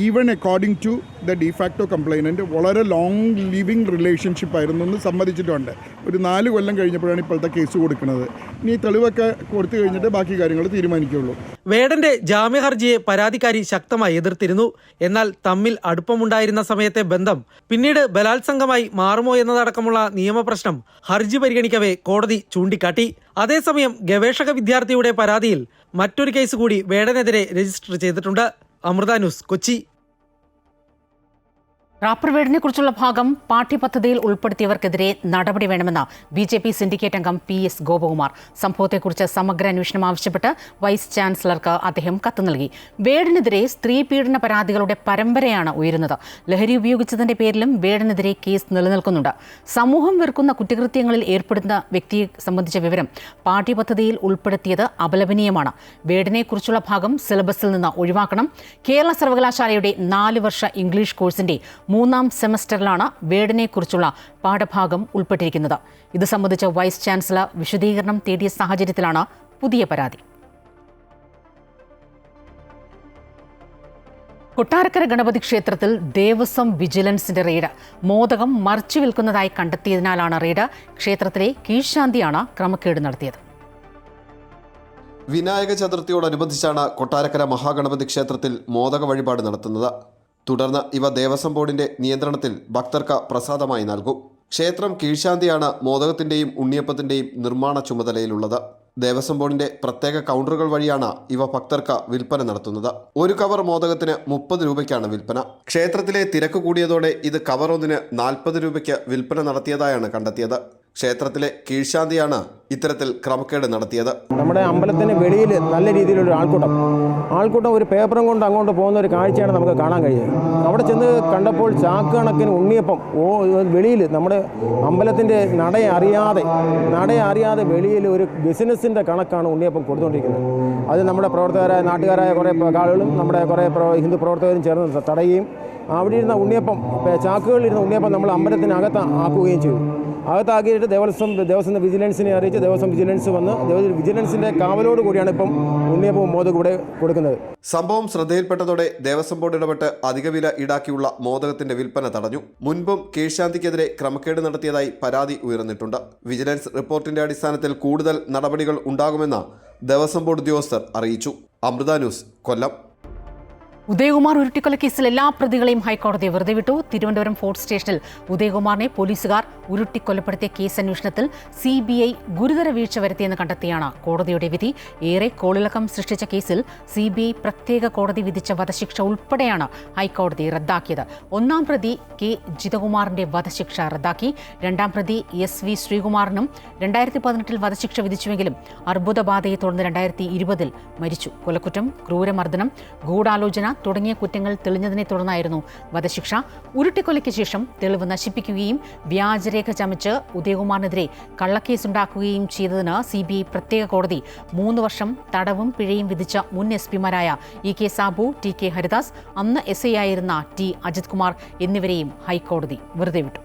even according to the de facto complainant വളരെ ലോങ് ലിവിങ് റിലേഷൻഷിപ്പ് ആയിരുന്നു എന്ന് സമ്മതിച്ചിട്ടുണ്ട്. ഒരു 4 കൊല്ലം കഴിഞ്ഞപ്പോഴാണ് ഇപ്പോഴത്തെ കേസ് കൊടുക്കുന്നത്. ഇനി തെളിവൊക്കെ കൊടുത്തു കഴിഞ്ഞിട്ട് ബാക്കി കാര്യങ്ങൾ തീരുമാനിക്കുകയുള്ളൂ. വേടന്റെ ജാമ്യ ഹർജിയെ പരാതിക്കാരി ശക്തമായി എതിർത്തിരുന്നു. എന്നാൽ തമ്മിൽ അടുപ്പമുണ്ടായിരുന്ന സമയത്തെ ബന്ധം പിന്നീട് ബലാത്സംഗമായി മാറുമോ എന്നതടക്കമുള്ള നിയമപ്രശ്നം ഹർജി പരിഗണിക്കവേ കോടതി ചൂണ്ടിക്കാട്ടി. അതേസമയം ഗവേഷക വിദ്യാർത്ഥിയുടെ പരാതിയിൽ മറ്റൊരു കേസ് കൂടി വേടനെതിരെ രജിസ്റ്റർ ചെയ്തിട്ടുണ്ട്. അമൃത ന്യൂസ്, കൊച്ചി. റാപ്പർ വേടനെ കുറിച്ചുള്ള ഭാഗം പാഠ്യപദ്ധതിയിൽ ഉൾപ്പെടുത്തിയവർക്കെതിരെ നടപടി വേണമെന്ന് BJP സിൻഡിക്കേറ്റ് അംഗം PS ഗോപകുമാർ. സംഭവത്തെക്കുറിച്ച് സമഗ്ര അന്വേഷണം ആവശ്യപ്പെട്ട് വൈസ് ചാൻസലർക്ക് അദ്ദേഹം കത്ത് നൽകി. വേടനെതിരെ സ്ത്രീ പീഡന പരാതികളുടെ പരമ്പരയാണ് ഉയരുന്നത്. ലഹരി ഉപയോഗിച്ചതിന്റെ പേരിലും വേടനെതിരെ കേസ് നിലനിൽക്കുന്നുണ്ട്. സമൂഹം വെറുക്കുന്ന കുറ്റകൃത്യങ്ങളിൽ ഏർപ്പെടുന്ന വ്യക്തിയെ സംബന്ധിച്ച വിവരം പാഠ്യപദ്ധതിയിൽ ഉൾപ്പെടുത്തിയത് അപലപനീയമാണ്. വേടനെക്കുറിച്ചുള്ള ഭാഗം സിലബസിൽ നിന്ന് ഒഴിവാക്കണം. കേരള സർവകലാശാലയുടെ 4 വർഷ ഇംഗ്ലീഷ് കോഴ്സിന്റെ 3ാം സെമസ്റ്ററിലാണ് വേടനെക്കുറിച്ചുള്ള പാഠഭാഗം ഉൾപ്പെട്ടിരിക്കുന്നത്. ഇത് സംബന്ധിച്ച് വൈസ് ചാൻസലർ വിശദീകരണം തേടിയ സാഹചര്യത്തിലാണ് പുതിയ പരാതി. കൊട്ടാരക്കര ഗണപതി ക്ഷേത്രത്തിൽ ദേവസ്വം വിജിലൻസിന്റെ റെയ്ഡ്. മോദകം മറിച്ചു വിൽക്കുന്നതായി കണ്ടെത്തിയതിനാലാണ് റെയ്ഡ്. ക്ഷേത്രത്തിലെ കീഴ്ശാന്തിയാണ് ക്രമക്കേട് നടത്തിയത്. വിനായക ചതുർത്ഥിയോടനുബന്ധിച്ചാണ് കൊട്ടാരക്കര മഹാഗണപതി ക്ഷേത്രത്തിൽ മോദക വഴിപാട് നടത്തുന്നത്. തുടർന്ന് ഇവ ദേവസ്വം ബോർഡിന്റെ നിയന്ത്രണത്തിൽ ഭക്തർക്ക് പ്രസാദമായി നൽകും. ക്ഷേത്രം കീഴ്ശാന്തിയാണ് മോദകത്തിന്റെയും ഉണ്ണിയപ്പത്തിന്റെയും നിർമ്മാണ ചുമതലയിലുള്ളത്. ദേവസ്വം ബോർഡിന്റെ പ്രത്യേക കൗണ്ടറുകൾ വഴിയാണ് ഇവ ഭക്തർക്ക് വിൽപ്പന നടത്തുന്നത്. ഒരു കവർ മോദകത്തിന് 30 രൂപയ്ക്കാണ് വിൽപ്പന. ക്ഷേത്രത്തിലെ തിരക്ക് കൂടിയതോടെ ഇത് കവർ ഒന്നിന് 40 രൂപയ്ക്ക് വിൽപ്പന നടത്തിയതായാണ് കണ്ടെത്തിയത്. ക്ഷേത്രത്തിലെ കീഴ്ശാന്തിയാണ് ഇത്തരത്തിൽ ക്രമക്കേട് നടത്തിയത്. നമ്മുടെ അമ്പലത്തിന് വെളിയിൽ നല്ല രീതിയിലൊരു ആൾക്കൂട്ടം ഒരു പേപ്പറും കൊണ്ട് അങ്ങോട്ട് പോകുന്ന ഒരു കാഴ്ചയാണ് നമുക്ക് കാണാൻ കഴിയുന്നത്. അവിടെ ചെന്ന് കണ്ടപ്പോൾ ചാക്ക് കണക്കിന് ഉണ്ണിയപ്പം വെളിയിൽ നമ്മുടെ അമ്പലത്തിൻ്റെ നടയറിയാതെ വെളിയിൽ ഒരു ബിസിനസ്സിൻ്റെ കണക്കാണ് ഉണ്ണിയപ്പം കൊടുത്തുകൊണ്ടിരിക്കുന്നത്. അത് നമ്മുടെ പ്രവർത്തകരായ നാട്ടുകാരായ കുറേ ആളുകളും നമ്മുടെ കുറേ ഹിന്ദു പ്രവർത്തകരും ചേർന്ന് തടയുകയും അവിടെ ഇരുന്ന ഉണ്ണിയപ്പം ചാക്കുകളിലിരുന്ന ഉണ്ണിയപ്പം നമ്മൾ അമ്പലത്തിനകത്ത് ആക്കുകയും ചെയ്തു. അകത്താക്കിയിട്ട് ദേവസ്വം വിജിലൻസിനെ അറിയിച്ച് ദേവസ്വം വിജിലൻസ് വന്ന് വിജിലൻസിൻ്റെ കാവലോട് കൂടിയാണ് ഇപ്പം ഉണ്ണിയപ്പവും മോദകം ഇവിടെ കൊടുക്കുന്നത്. സംഭവം ശ്രദ്ധയിൽപ്പെട്ടതോടെ ദേവസ്വം ബോർഡ് ഇടപെട്ട് അധിക വില ഈടാക്കിയുള്ള മോദകത്തിന്റെ വിൽപ്പന തടഞ്ഞു. മുൻപും കീഴ്ശാന്തിക്കെതിരെ ക്രമക്കേട് നടത്തിയതായി പരാതി ഉയർന്നിട്ടുണ്ട്. വിജിലൻസ് റിപ്പോർട്ടിന്റെ അടിസ്ഥാനത്തിൽ കൂടുതൽ നടപടികൾ ഉണ്ടാകുമെന്ന് ദേവസ്വം ബോർഡ് ഉദ്യോഗസ്ഥർ അറിയിച്ചു. അമൃത ന്യൂസ്, കൊല്ലം. ഉദയകുമാർ ഉരുട്ടിക്കൊലക്കേസിൽ എല്ലാ പ്രതികളെയും ഹൈക്കോടതി വെറുതെ വിട്ടു. തിരുവനന്തപുരം ഫോർട്ട് സ്റ്റേഷനിൽ ഉദയകുമാറിനെ പോലീസുകാർ ഉരുട്ടിക്കൊലപ്പെടുത്തിയ കേസ് അന്വേഷണത്തിൽ CBI ഗുരുതര വീഴ്ച വരുത്തിയെന്ന് കണ്ടെത്തിയാണ് കോടതിയുടെ വിധി. ഏറെ കോളിളക്കം സൃഷ്ടിച്ച കേസിൽ CBI പ്രത്യേക കോടതി വിധിച്ച വധശിക്ഷ ഉൾപ്പെടെയാണ് ഹൈക്കോടതി റദ്ദാക്കിയത്. ഒന്നാം പ്രതി K. ജിതകുമാറിന്റെ വധശിക്ഷ റദ്ദാക്കി. രണ്ടാം പ്രതി SV ശ്രീകുമാറിനും 2018 വധശിക്ഷ വിധിച്ചുവെങ്കിലും അർബുദബാധയെ തുടർന്ന് 2020 മരിച്ചു. കൊലക്കുറ്റം, ക്രൂരമർദ്ദനം, ഗൂഢാലോചന തുടങ്ങിയ കുറ്റങ്ങൾ തെളിഞ്ഞതിനെ തുടർന്നായിരുന്നു വധശിക്ഷ. ഉരുട്ടിക്കൊലയ്ക്ക് ശേഷം തെളിവ് നശിപ്പിക്കുകയും വ്യാജരേഖ ചമച്ച് ഉദയകുമാറിനെതിരെ കള്ളക്കേസുണ്ടാക്കുകയും ചെയ്തതിന് CBI പ്രത്യേക കോടതി 3 വർഷം തടവും പിഴയും വിധിച്ച മുൻ SP-മാരായ EK സാബു, TK ഹരിദാസ്, അന്ന് SI ആയിരുന്ന T. അജിത് കുമാർ എന്നിവരെയും ഹൈക്കോടതി വെറുതെ വിട്ടു.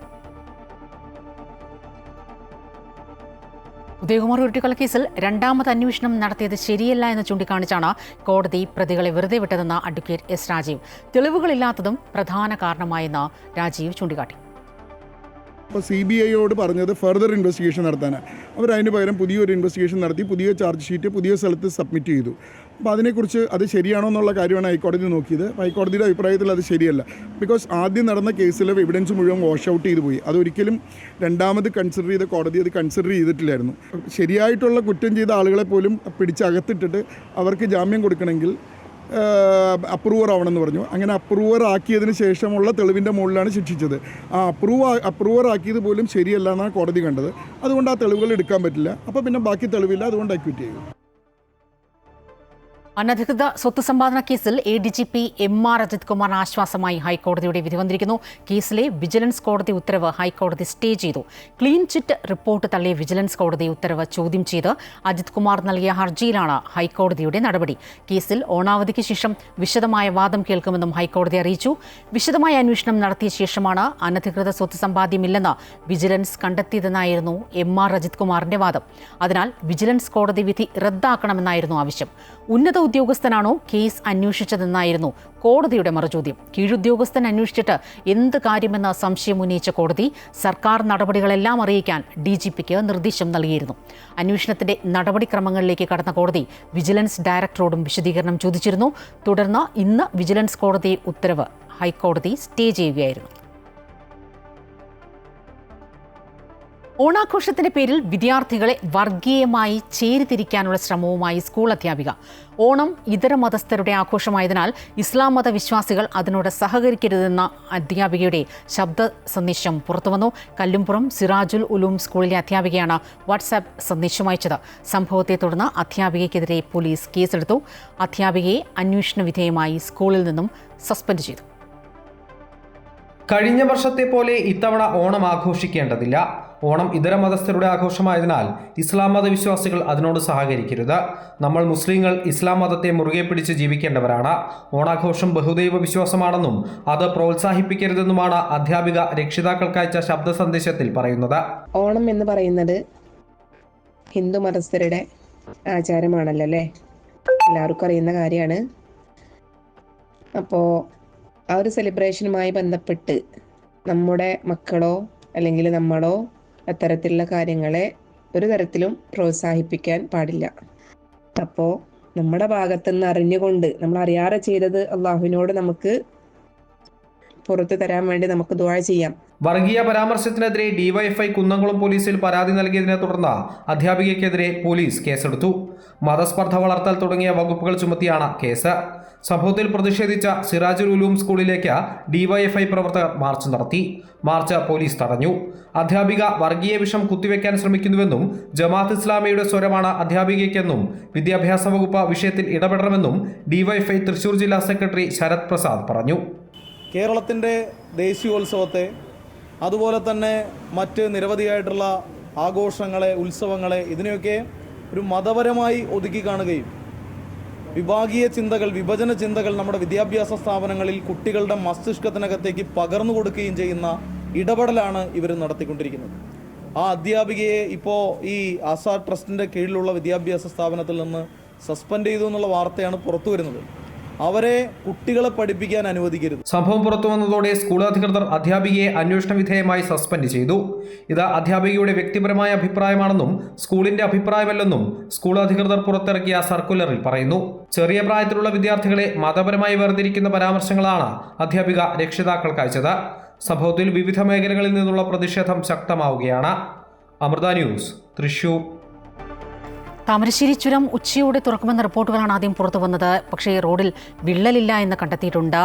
ഉദയകുമാർ ഉരുട്ടിക്കൊലക്കേസിൽ രണ്ടാമത് അന്വേഷണം നടത്തിയത് ശരിയല്ല എന്ന് ചൂണ്ടിക്കാണിച്ചാണ് കോടതി പ്രതികളെ വെറുതെ വിട്ടതെന്ന് അഡ്വക്കേറ്റ് S. രാജീവ്. തെളിവുകളില്ലാത്തതും പ്രധാന കാരണമായെന്ന് രാജീവ് ചൂണ്ടിക്കാട്ടി. അപ്പോൾ CBIയോട് പറഞ്ഞത് ഫർദർ ഇൻവെസ്റ്റിഗേഷൻ നടത്താനാണ്. അവർ അതിന് പകരം പുതിയൊരു ഇൻവെസ്റ്റിഗേഷൻ നടത്തി പുതിയ ചാർജ് ഷീറ്റ് പുതിയ സ്ഥലത്ത് സബ്മിറ്റ് ചെയ്തു. അപ്പോൾ അതിനെക്കുറിച്ച് അത് ശരിയാണോ എന്നുള്ള കാര്യമാണ് ഹൈക്കോടതി നോക്കിയത്. ഹൈക്കോടതിയുടെ അഭിപ്രായത്തിൽ അത് ശരിയല്ല. ബിക്കോസ് ആദ്യം നടന്ന കേസിലെ എവിഡൻസ് മുഴുവൻ വാഷ് ഔട്ട് ചെയ്തു പോയി. അതൊരിക്കലും രണ്ടാമത് കൺസിഡർ ചെയ്ത കോടതി അത് കൺസിഡർ ചെയ്തിട്ടില്ലായിരുന്നു. ശരിയായിട്ടുള്ള കുറ്റം ചെയ്ത ആളുകളെ പോലും പിടിച്ചകത്തിട്ടിട്ട് അവർക്ക് ജാമ്യം കൊടുക്കണമെങ്കിൽ അപ്രൂവർ ആവണമെന്ന് പറഞ്ഞു. അങ്ങനെ അപ്രൂവർ ആക്കിയതിന് ശേഷമുള്ള തെളിവിൻ്റെ മുകളിലാണ് ശിക്ഷിച്ചത്. ആ അപ്രൂവർ ആക്കിയത് പോലും ശരിയല്ല എന്നാണ് കോടതി കണ്ടത്. അതുകൊണ്ട് ആ തെളിവുകൾ എടുക്കാൻ പറ്റില്ല. അപ്പോൾ പിന്നെ ബാക്കി തെളിവില്ല, അതുകൊണ്ട് അക്വിറ്റ് ചെയ്തു. അനധികൃത സ്വത്ത് സമ്പാദന കേസിൽ ADGP MR അജിത് കുമാറിന് ആശ്വാസമായി ഹൈക്കോടതിയുടെ വിധി വന്നിരിക്കുന്നു. കേസിലെ വിജിലൻസ് കോടതി ഉത്തരവ് ഹൈക്കോടതി സ്റ്റേ ചെയ്തു. ക്ലീൻ ചിറ്റ് റിപ്പോർട്ട് തള്ളിയ വിജിലൻസ് കോടതി ഉത്തരവ് ചോദ്യം ചെയ്ത് അജിത് കുമാർ നൽകിയ ഹർജിയിലാണ് ഹൈക്കോടതിയുടെ നടപടി. കേസിൽ ഓണാവധിക്ക് ശേഷം വിശദമായ വാദം കേൾക്കുമെന്നും ഹൈക്കോടതി അറിയിച്ചു. വിശദമായ അന്വേഷണം നടത്തിയ ശേഷമാണ് അനധികൃത സ്വത്ത് സമ്പാദ്യമില്ലെന്ന് വിജിലൻസ് കണ്ടെത്തിയതെന്നായിരുന്നു MR അജിത് കുമാറിന്റെ വാദം. അതിനാൽ വിജിലൻസ് കോടതി വിധി റദ്ദാക്കണമെന്നായിരുന്നു ആവശ്യം. ഉന്നത ഉദ്യോഗസ്ഥനാണോ കേസ് അന്വേഷിച്ചതെന്നായിരുന്നു കോടതിയുടെ മറുചോദ്യം. കീഴുദ്യോഗസ്ഥൻ അന്വേഷിച്ചിട്ട് എന്ത് കാര്യമെന്ന് സംശയം ഉന്നയിച്ച കോടതി സർക്കാർ നടപടികളെല്ലാം അറിയിക്കാൻ DGPക്ക് നിർദ്ദേശം നൽകിയിരുന്നു. അന്വേഷണത്തിന്റെ നടപടിക്രമങ്ങളിലേക്ക് കടന്ന കോടതി വിജിലൻസ് ഡയറക്ടറോടും വിശദീകരണം ചോദിച്ചിരുന്നു. തുടർന്ന് ഇന്ന് വിജിലൻസ് കോടതി ഉത്തരവ് ഹൈക്കോടതി സ്റ്റേ ചെയ്യുകയായിരുന്നു. ഓണാഘോഷത്തിന്റെ പേരിൽ വിദ്യാർത്ഥികളെ വർഗീയമായി ചേരിതിരിക്കാനുള്ള ശ്രമവുമായി സ്കൂൾ അധ്യാപിക. ഓണം ഇതര മതസ്ഥരുടെ ആഘോഷമായതിനാൽ ഇസ്ലാം മത വിശ്വാസികൾ അതിനോട് സഹകരിക്കരുതെന്ന അധ്യാപികയുടെ ശബ്ദ സന്ദേശം പുറത്തുവന്നു. കല്ലുംപുറം സിറാജുൽ ഉലൂം സ്കൂളിലെ അധ്യാപികയാണ് വാട്സാപ്പ് സന്ദേശം അയച്ചത്. സംഭവത്തെ തുടർന്ന് അധ്യാപികയ്ക്കെതിരെ പോലീസ് കേസെടുത്തു. അധ്യാപികയെ അന്വേഷണ വിധേയമായി സ്കൂളിൽ നിന്നും സസ്പെൻഡ് ചെയ്തു. കഴിഞ്ഞ വർഷത്തെ പോലെ ഇത്തവണ ഓണം ആഘോഷിക്കേണ്ടതില്ല. ഓണം ഇതര മതസ്ഥരുടെ ആഘോഷമായതിനാൽ ഇസ്ലാം മത വിശ്വാസികൾ അതിനോട് സഹകരിക്കരുത്. നമ്മൾ മുസ്ലിങ്ങൾ ഇസ്ലാം മതത്തെ മുറുകെ പിടിച്ച് ജീവിക്കേണ്ടവരാണ്. ഓണാഘോഷം ബഹുദൈവ വിശ്വാസമാണെന്നും അത് പ്രോത്സാഹിപ്പിക്കരുതെന്നുമാണ് അധ്യാപിക രക്ഷിതാക്കൾക്കയച്ച ശബ്ദ സന്ദേശത്തിൽ പറയുന്നത്. ഓണം എന്ന് പറയുന്നത് ഹിന്ദു മതസ്ഥരുടെ ആചാരമാണല്ലോ അല്ലേ, എല്ലാവർക്കും അറിയുന്ന കാര്യമാണ്. അപ്പോൾ ആ ഒരു സെലിബ്രേഷനുമായി ബന്ധപ്പെട്ട് നമ്മുടെ മക്കളോ അല്ലെങ്കിൽ നമ്മളോ അത്തരത്തിലുള്ള കാര്യങ്ങളെ ഒരു തരത്തിലും പ്രോത്സാഹിപ്പിക്കാൻ പാടില്ല. അപ്പോൾ നമ്മുടെ ഭാഗത്തുനിന്ന് അറിഞ്ഞുകൊണ്ട് നമ്മൾ അറിയാതെ ചെയ്തത് അള്ളാഹുവിനോട് നമുക്ക് പുറത്തു തരാൻ വേണ്ടി നമുക്ക് ദുആ ചെയ്യാം. വർഗീയ പരാമർശത്തിനെതിരെ ഡിവൈഎഫ്ഐ കുന്നംകുളം പോലീസിൽ പരാതി നൽകിയതിനെ തുടർന്ന് അധ്യാപികയ്ക്കെതിരെ പോലീസ് കേസെടുത്തു. മതസ്പർദ്ധ വളർത്തൽ തുടങ്ങിയ വകുപ്പുകൾ ചുമത്തിയാണ് കേസ്. സംഭവത്തിൽ പ്രതിഷേധിച്ച സിറാജുൽ ഉലൂം സ്കൂളിലേക്ക് ഡിവൈഎഫ്ഐ പ്രവർത്തകർ മാർച്ച് നടത്തി. മാർച്ച് പോലീസ് തടഞ്ഞു. അധ്യാപിക വർഗീയ വിഷം കുത്തിവെക്കാൻ ശ്രമിക്കുന്നുവെന്നും ജമാഅത്ത് ഇസ്ലാമിയുടെ സ്വരമാണ് അധ്യാപികയ്ക്കെന്നും വിദ്യാഭ്യാസ വകുപ്പ് വിഷയത്തിൽ ഇടപെടണമെന്നും ഡിവൈഎഫ്ഐ തൃശൂർ ജില്ലാ സെക്രട്ടറി ശരത് പ്രസാദ് പറഞ്ഞു. കേരളത്തിൻ്റെ ദേശീയോത്സവത്തെ, അതുപോലെ തന്നെ മറ്റ് നിരവധിയായിട്ടുള്ള ആഘോഷങ്ങളെ, ഉത്സവങ്ങളെ, ഇതിനെയൊക്കെ ഒരു മതപരമായി ഒതുക്കി കാണുകയും വിഭാഗീയ ചിന്തകൾ, വിഭജന ചിന്തകൾ നമ്മുടെ വിദ്യാഭ്യാസ സ്ഥാപനങ്ങളിൽ കുട്ടികളുടെ മസ്തിഷ്കത്തിനകത്തേക്ക് പകർന്നു കൊടുക്കുകയും ചെയ്യുന്ന ഇടപെടലാണ് ഇവർ നടത്തിക്കൊണ്ടിരിക്കുന്നത്. ആ അധ്യാപികയെ ഇപ്പോൾ ഈ ആസാ ട്രസ്റ്റിൻ്റെ കീഴിലുള്ള വിദ്യാഭ്യാസ സ്ഥാപനത്തിൽ നിന്ന് സസ്പെൻഡ് ചെയ്തു എന്നുള്ള വാർത്തയാണ് പുറത്തു വരുന്നത്. അവരെ കുട്ടികളെ പഠിപ്പിക്കാൻ അനുവദിക്കരുത്. സംഭവം പുറത്തു വന്നതോടെ സ്കൂൾ അധികൃതർ അധ്യാപികയെ അന്വേഷണ വിധേയമായി സസ്പെൻഡ് ചെയ്തു. ഇത് അധ്യാപികയുടെ വ്യക്തിപരമായ അഭിപ്രായമാണെന്നും സ്കൂളിന്റെ അഭിപ്രായമല്ലെന്നും സ്കൂൾ അധികൃതർ പുറത്തിറക്കിയ സർക്കുലറിൽ പറയുന്നു. ചെറിയ പ്രായത്തിലുള്ള വിദ്യാർത്ഥികളെ മതപരമായി വേർതിരിക്കുന്ന പരാമർശങ്ങളാണ് അധ്യാപിക രക്ഷിതാക്കൾക്ക് അയച്ചത്. സംഭവത്തിൽ വിവിധ മേഖലകളിൽ നിന്നുള്ള പ്രതിഷേധം ശക്തമാവുകയാണ്. അമൃത ന്യൂസ്, തൃശൂർ. താമരശ്ശേരി ചുരം ഉച്ചയോടെ തുറക്കുമെന്ന റിപ്പോർട്ടുകളാണ് ആദ്യം പുറത്തു വന്നത്. പക്ഷേ റോഡിൽ വിള്ളലില്ല എന്ന് കണ്ടെത്തിയിട്ടുണ്ട്.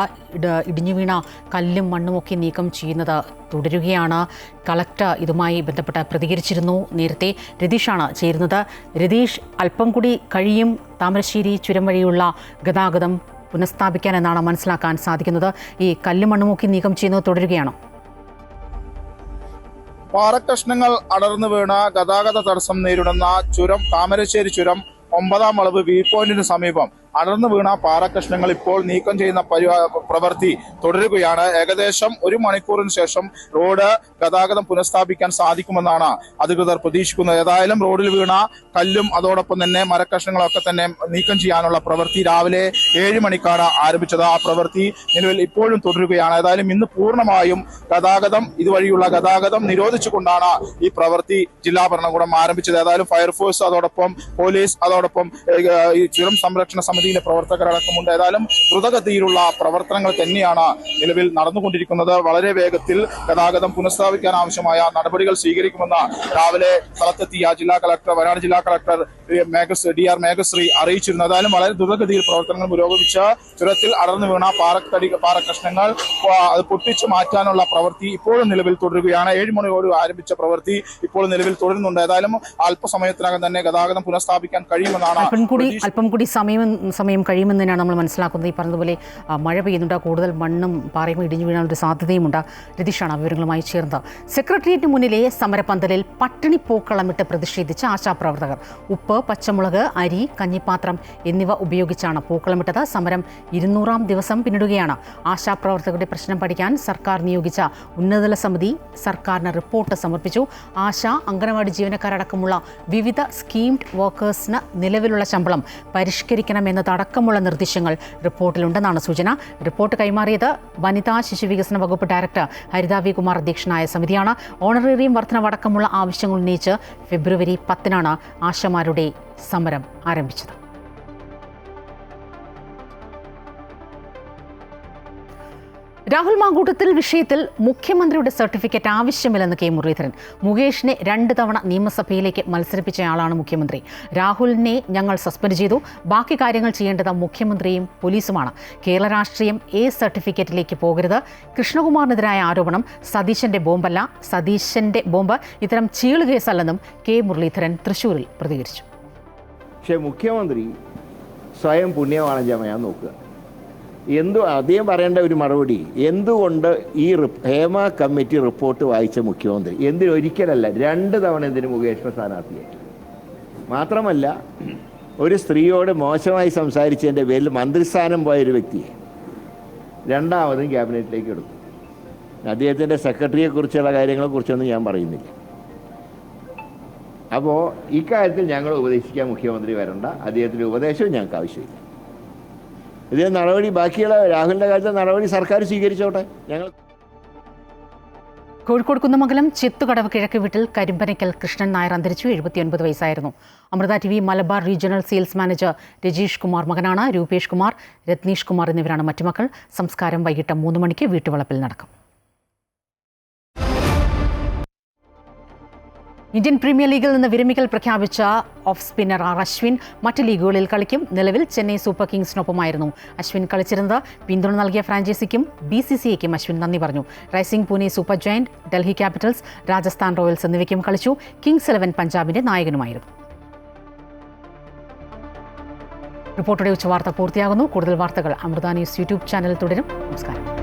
ഇടിഞ്ഞു വീണ കല്ലും മണ്ണുമൊക്കെ നീക്കം ചെയ്യുന്നത് തുടരുകയാണ്. കളക്ടർ ഇതുമായി ബന്ധപ്പെട്ട് പ്രതികരിച്ചിരുന്നു. നേരത്തെ രതീഷാണ് ചേരുന്നത്. രതീഷ്, അല്പം കൂടി കഴിയും താമരശ്ശേരി ചുരം വഴിയുള്ള ഗതാഗതം പുനഃസ്ഥാപിക്കാൻ എന്നാണ് മനസ്സിലാക്കാൻ സാധിക്കുന്നത്. ഈ കല്ലും മണ്ണുമൊക്കെ നീക്കം ചെയ്യുന്നത് തുടരുകയാണോ? പാറക്കഷ്ണങ്ങൾ അടർന്നു വീണ ഗതാഗത തടസ്സം നേരിടുന്ന ചുരം, താമരശ്ശേരി ചുരം 9-ാം വളവ് വ്യൂ പോയിന്റിന് സമീപം അടർന്നു വീണ പാറക്കഷ്ണങ്ങൾ ഇപ്പോൾ നീക്കം ചെയ്യുന്ന പ്രവൃത്തി തുടരുകയാണ്. ഏകദേശം 1 മണിക്കൂറിന് ശേഷം റോഡ് ഗതാഗതം പുനഃസ്ഥാപിക്കാൻ സാധിക്കുമെന്നാണ് അധികൃതർ പ്രതീക്ഷിക്കുന്നത്. ഏതായാലും റോഡിൽ വീണ കല്ലും അതോടൊപ്പം തന്നെ മരക്കഷ്ണങ്ങളൊക്കെ തന്നെ നീക്കം ചെയ്യാനുള്ള പ്രവൃത്തി രാവിലെ 7 മണിക്കാണ് ആരംഭിച്ചത്. ആ പ്രവൃത്തി നിലവിൽ ഇപ്പോഴും തുടരുകയാണ്. ഏതായാലും ഇന്ന് പൂർണ്ണമായും ഇതുവഴിയുള്ള ഗതാഗതം നിരോധിച്ചുകൊണ്ടാണ് ഈ പ്രവൃത്തി ജില്ലാ ഭരണകൂടം ആരംഭിച്ചത്. ഏതായാലും ഫയർഫോഴ്സ്, അതോടൊപ്പം പോലീസ്, അതോടൊപ്പം ഈ ചുരം സംരക്ഷണ സമിതിയിലെ പ്രവർത്തകരടക്കമുണ്ട്. ഏതായാലും ദ്രുതഗതിയിലുള്ള പ്രവർത്തനങ്ങൾ തന്നെയാണ് നിലവിൽ നടന്നുകൊണ്ടിരിക്കുന്നത്. വളരെ വേഗത്തിൽ ഗതാഗതം പുനഃസ്ഥാപിക്കാൻ ആവശ്യമായ നടപടികൾ സ്വീകരിക്കുമെന്ന് രാവിലെ സ്ഥലത്തെത്തിയ വയനാട് ജില്ലാ കളക്ടർ DR മേഘശ്രീ അറിയിച്ചിരുന്നു. ഏതായാലും വളരെ ദ്രുതഗതിയിൽ പ്രവർത്തനങ്ങൾ പുരോഗമിച്ച ചുരത്തിൽ അടർന്നു വീണ പാറക്കഷ്ണങ്ങൾ പൊട്ടിച്ചു മാറ്റാനുള്ള പ്രവൃത്തി ഇപ്പോഴും നിലവിൽ തുടരുകയാണ്. 7 മണിയോട് ആരംഭിച്ച പ്രവൃത്തി ഇപ്പോൾ നിലവിൽ തുടരുന്നുണ്ട്. ഏതായാലും അല്പസമയത്തിനകം തന്നെ ഗതാഗതം പുനഃസ്ഥാപിക്കാൻ കഴിയുമെന്നാണ്. അല്പം കൂടി സമയം കഴിയുമെന്ന് തന്നെയാണ് നമ്മൾ മനസ്സിലാക്കുന്നത്. ഈ പറഞ്ഞതുപോലെ മഴ പെയ്യുന്നുണ്ട്, കൂടുതൽ മണ്ണും പാറയും ഇടിഞ്ഞു വീഴാനൊരു സാധ്യതയുമുണ്ട്. രതീഷാണ് വിവരങ്ങളുമായി ചേർന്നത്. സെക്രട്ടേറിയറ്റിന് മുന്നിലെ സമരപന്തലിൽ പട്ടിണിപ്പൂക്കളമിട്ട് പ്രതിഷേധിച്ച ആശാപ്രവർത്തകർ ഉപ്പ്, പച്ചമുളക്, അരി, കഞ്ഞിപ്പാത്രം എന്നിവ ഉപയോഗിച്ചാണ് പൂക്കളമിട്ടത്. സമരം 200-ാം ദിവസം പിന്നിടുകയാണ്. ആശാപ്രവർത്തകരുടെ പ്രശ്നം പഠിക്കാൻ സർക്കാർ നിയോഗിച്ച ഉന്നതതല സമിതി സർക്കാരിന് റിപ്പോർട്ട് സമർപ്പിച്ചു. ആശ, അംഗനവാടി ജീവനക്കാരടക്കമുള്ള വിവിധ സ്കീംഡ് വർക്കേഴ്സിന് നിലവിലുള്ള ശമ്പളം പരിഷ്കരിക്കണമെന്നതടക്കമുള്ള നിർദ്ദേശങ്ങൾ റിപ്പോർട്ടിലുണ്ടെന്നാണ് സൂചന. റിപ്പോർട്ട് കൈമാറിയത് വനിതാ ശിശുവികസന വകുപ്പ് ഡയറക്ടർ ഹരിത വി കുമാർ അധ്യക്ഷനായ സമിതിയാണ്. ഓണറേറിയം വർധനവടക്കമുള്ള ആവശ്യങ്ങൾ ഉന്നയിച്ച് ഫെബ്രുവരി 10-നാണ് ആശമാരുടെ സമരം ആരംഭിച്ചത്. രാഹുൽ മാങ്കൂട്ടത്തിൽ വിഷയത്തിൽ മുഖ്യമന്ത്രിയുടെ സർട്ടിഫിക്കറ്റ് ആവശ്യമില്ലെന്ന് കെ മുരളീധരൻ. മുകേഷിനെ 2 തവണ നിയമസഭയിലേക്ക് മത്സരിപ്പിച്ചയാളാണ് മുഖ്യമന്ത്രി. രാഹുലിനെ ഞങ്ങൾ സസ്പെൻഡ് ചെയ്തു. ബാക്കി കാര്യങ്ങൾ ചെയ്യേണ്ടത് മുഖ്യമന്ത്രിയും പോലീസുമാണ്. കേരള രാഷ്ട്രീയം സർട്ടിഫിക്കറ്റിലേക്ക് പോകരുത്. കൃഷ്ണകുമാറിനെതിരായ ആരോപണം സതീശന്റെ ബോംബല്ല. സതീശന്റെ ബോംബ് ഇത്തരം ചീള് കേസല്ലെന്നും കെ മുരളീധരൻ തൃശ്ശൂരിൽ പ്രതികരിച്ചു. പക്ഷേ മുഖ്യമന്ത്രി സ്വയം പുണ്യവാണഞ്ചാണ് ഞാൻ നോക്കുക. അദ്ദേഹം പറയേണ്ട ഒരു മറുപടി, എന്തുകൊണ്ട് ഈ ഹേമ കമ്മിറ്റി റിപ്പോർട്ട് വായിച്ച മുഖ്യമന്ത്രി ഒരിക്കലല്ല 2 തവണ മുകേഷിനെ സ്ഥാനാർത്ഥിയായി? മാത്രമല്ല, ഒരു സ്ത്രീയോട് മോശമായി സംസാരിച്ചതിൻ്റെ പേരിൽ മന്ത്രിസ്ഥാനം പോയൊരു വ്യക്തിയെ 2ാമതും ക്യാബിനറ്റിലേക്ക് എടുത്തു. അദ്ദേഹത്തിൻ്റെ സെക്രട്ടറിയെക്കുറിച്ചുള്ള കാര്യങ്ങളെക്കുറിച്ചൊന്നും ഞാൻ പറയുന്നില്ല. അപ്പോൾ ഇക്കാര്യത്തിൽ ഞങ്ങൾ ഉപദേശിക്കാൻ മുഖ്യമന്ത്രി വരണ്ട. അദ്ദേഹത്തിൻ്റെ ഉപദേശവും ഞങ്ങൾക്ക് ആവശ്യമില്ല. ഇതിന് നടപടി, ബാക്കിയുള്ള രാഹുലിൻ്റെ കാര്യത്തിൽ നടപടി സർക്കാർ സ്വീകരിച്ചോട്ടെ. ഞങ്ങൾ കോഴിക്കോട് കുന്നമംഗലം ചെത്തുകടവ് കിഴക്ക് വീട്ടിൽ കരിമ്പനയ്ക്കൽ കൃഷ്ണൻ നായർ അന്തരിച്ചു. 79 വയസ്സായിരുന്നു. Amrita TV Malabar regional sales manager Rajeesh Kumar മകനാണ്. രൂപേഷ് കുമാർ, രത്നീഷ് കുമാർ എന്നിവരാണ് മറ്റു മക്കൾ. സംസ്കാരം വൈകിട്ട് 3 മണിക്ക് വീട്ടുവളപ്പിൽ നടക്കും. ഇന്ത്യൻ പ്രീമിയർ ലീഗിൽ നിന്ന് വിരമിക്കൽ പ്രഖ്യാപിച്ച ഓഫ് സ്പിന്നർ അശ്വിൻ മറ്റ് ലീഗുകളിൽ കളിക്കും. നിലവിൽ ചെന്നൈ സൂപ്പർ കിങ്സിനൊപ്പമായിരുന്നു അശ്വിൻ കളിച്ചിരുന്നത്. പിന്തുണ നൽകിയ ഫ്രാഞ്ചൈസിക്കും BCCAയ്ക്കും അശ്വിൻ നന്ദി പറഞ്ഞു. Rising Pune super giant, Delhi Capitals, Rajasthan Royals എന്നിവയ്ക്കും കളിച്ചു. കിങ്സ് 11 പഞ്ചാബിന്റെ നായകനുമായിരുന്നു. റിപ്പോർട്ടറുടെ ഉച്ചവാർത്ത പൂർത്തിയാകുന്നു. കൂടുതൽ വാർത്തകൾ അമൃത ന്യൂസ് യൂട്യൂബ് ചാനൽ തുടരും. നമസ്കാരം.